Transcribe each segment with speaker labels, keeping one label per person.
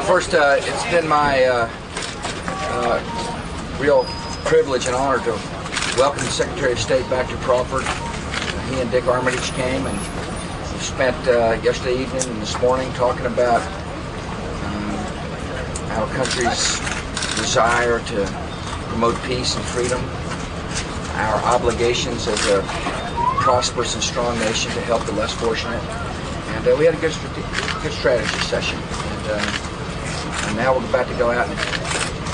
Speaker 1: First, it's been my real privilege and honor to welcome the Secretary of State back to Crawford. He and Dick Armitage came, and we spent yesterday evening and this morning talking about our country's desire to promote peace and freedom, our obligations as a prosperous and strong nation to help the less fortunate. And we had a good strategy session. And now we're about to go out and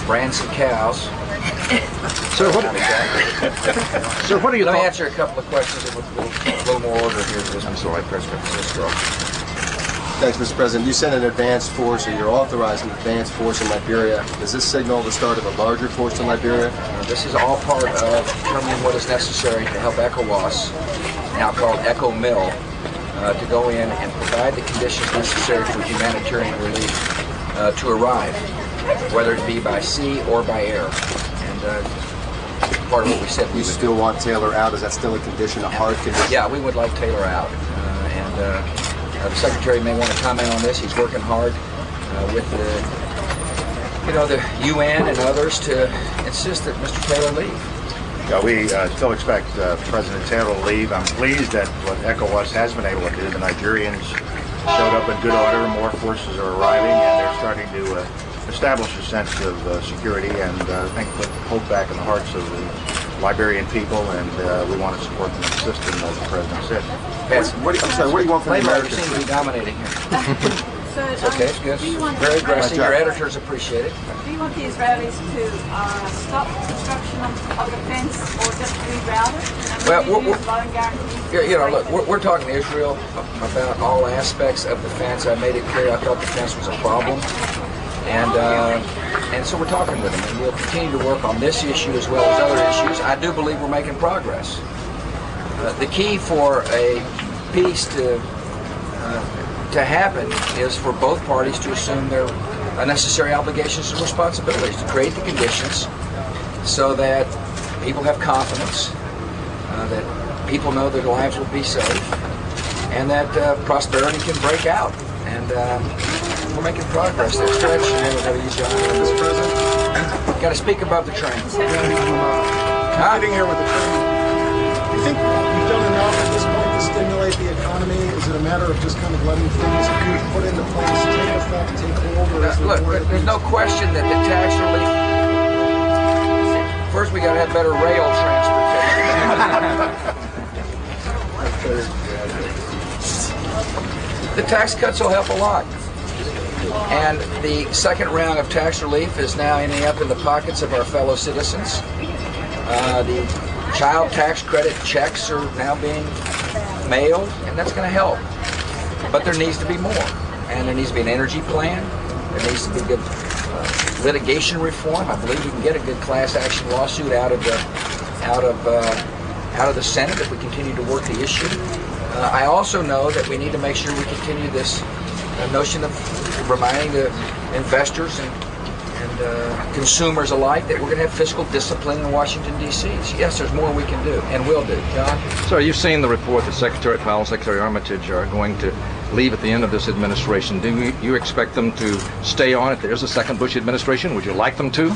Speaker 1: brand some cows.
Speaker 2: Sir, what are your
Speaker 1: Let me
Speaker 2: thoughts?
Speaker 1: answer a couple of questions with a little more order here. I'm sorry, President.
Speaker 3: Thanks, Mr. President. You sent an advanced force, or you're authorizing an advanced force in Liberia. Does this signal the start of a larger force in Liberia?
Speaker 1: This is all part of determining what is necessary to help ECOWAS, now called ECOMIL, to go in and provide the conditions necessary for humanitarian relief to arrive, whether it be by sea or by air. And part of what we said we
Speaker 3: You still want Taylor out? Is that still a condition, a hard condition?
Speaker 1: Yeah, we would like Taylor out. The Secretary may want to comment on this. He's working hard with the UN and others to insist that Mr. Taylor leave.
Speaker 4: Yeah, we still expect President Taylor to leave. I'm pleased that what ECOWAS has been able to do. The Nigerians showed up in good order. More forces are arriving, and they're starting to establish a sense of security and I think put hope back in the hearts of the Liberian people, and we want to support them in the system, as the President said.
Speaker 3: What do you want from the
Speaker 1: Labor
Speaker 3: Americans?
Speaker 1: seems to be dominating here.
Speaker 5: So,
Speaker 1: It's okay, it's good.
Speaker 5: do you want
Speaker 1: Very aggressive. Your editors appreciate it.
Speaker 5: Do you want the Israelis to stop construction of the fence or just reroute it?
Speaker 1: Well,
Speaker 5: Look,
Speaker 1: we're talking to Israel about all aspects of the fence. I made it clear I thought the fence was a problem. And so we're talking with them, and we'll continue to work on this issue as well as other issues. I do believe we're making progress. The key for a peace to happen is for both parties to assume their necessary obligations and responsibilities, to create the conditions so that people have confidence, that people know their lives will be safe, and that prosperity can break out. And we're making progress. That stretch, Mr. President, got to speak above the train.
Speaker 2: Sitting here with the train. Do you think you've done enough at this point to stimulate the economy? Is it a matter of just kind of letting things put into place, take effect, take hold? Or is there
Speaker 1: Look,
Speaker 2: more that
Speaker 1: there's no question that the tax relief. First, we got to have better rail transportation. The tax cuts will help a lot. And the second round of tax relief is now ending up in the pockets of our fellow citizens. The child tax credit checks are now being mailed, and that's going to help. But there needs to be more. And there needs to be an energy plan. There needs to be good litigation reform. I believe we can get a good class action lawsuit out of the Senate if we continue to work the issue. I also know that we need to make sure we continue this notion of reminding the investors and consumers alike that we're going to have fiscal discipline in Washington, D.C. Yes, there's more we can do and will do. John?
Speaker 6: So you've seen the report that Secretary Powell and Secretary Armitage are going to leave at the end of this administration. Do you expect them to stay on if there's a second Bush administration? Would you like them to?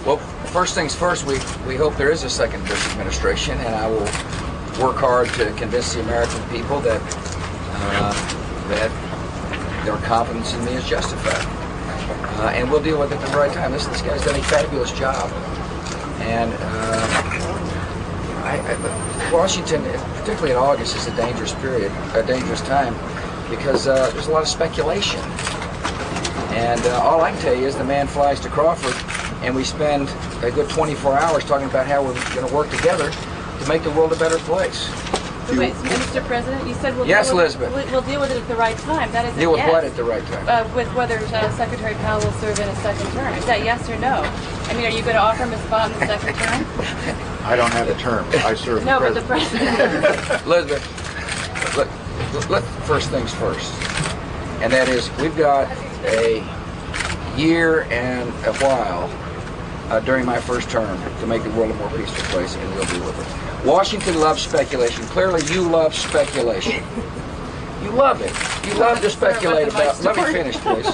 Speaker 1: Well, first things first, we hope there is a second Bush administration, and I will work hard to convince the American people that their confidence in me is justified. And we'll deal with it at the right time. Listen, this guy's done a fabulous job. And Washington, particularly in August, is a dangerous period, a dangerous time, because there's a lot of speculation. And all I can tell you is the man flies to Crawford, and we spend a good 24 hours talking about how we're going to work together to make the world a better place.
Speaker 5: wait, Mr. President, you said we'll
Speaker 1: Yes,
Speaker 5: deal with
Speaker 1: Elizabeth.
Speaker 5: we'll deal with it at the right time. That is
Speaker 1: Deal with
Speaker 5: yes.
Speaker 1: what at the right time?
Speaker 5: With whether Secretary Powell will serve in a second term. Is that yes or no? I mean, are you going to offer Ms. Bond the second term?
Speaker 4: I don't have a term. I serve
Speaker 5: No,
Speaker 4: the
Speaker 5: but the
Speaker 4: President.
Speaker 5: President.
Speaker 1: Elizabeth, look, first things first. And that is, we've got a year and a while during my first term to make the world a more peaceful place, and we'll deal with it. Washington loves speculation. Clearly, you love speculation. You love it. You love to speculate about. Let me finish, please.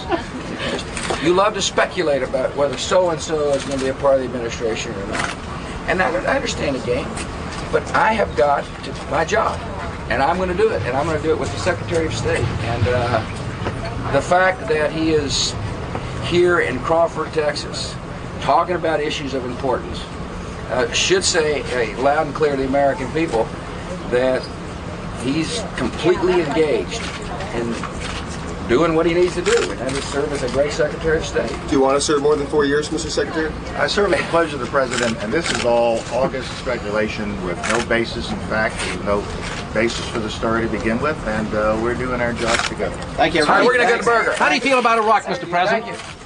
Speaker 1: You love to speculate about whether so-and-so is going to be a part of the administration or not. And I understand the game, but I have got my job, and I'm going to do it, and I'm going to do it with the Secretary of State. And the fact that he is here in Crawford, Texas, talking about issues of importance, should say loud and clear to the American people that he's completely engaged in doing what he needs to do, and that is serve as a great Secretary of State.
Speaker 3: Do you want to serve more than 4 years, Mr. Secretary?
Speaker 4: I serve at the pleasure of the President, and this is all August speculation with no basis in fact. There's no basis for the story to begin with, and we're doing our jobs together.
Speaker 3: Thank you,
Speaker 1: All right,
Speaker 3: everybody.
Speaker 1: we're going to go to Burger.
Speaker 6: How do you feel about Iraq, Mr. President?
Speaker 1: Thank you.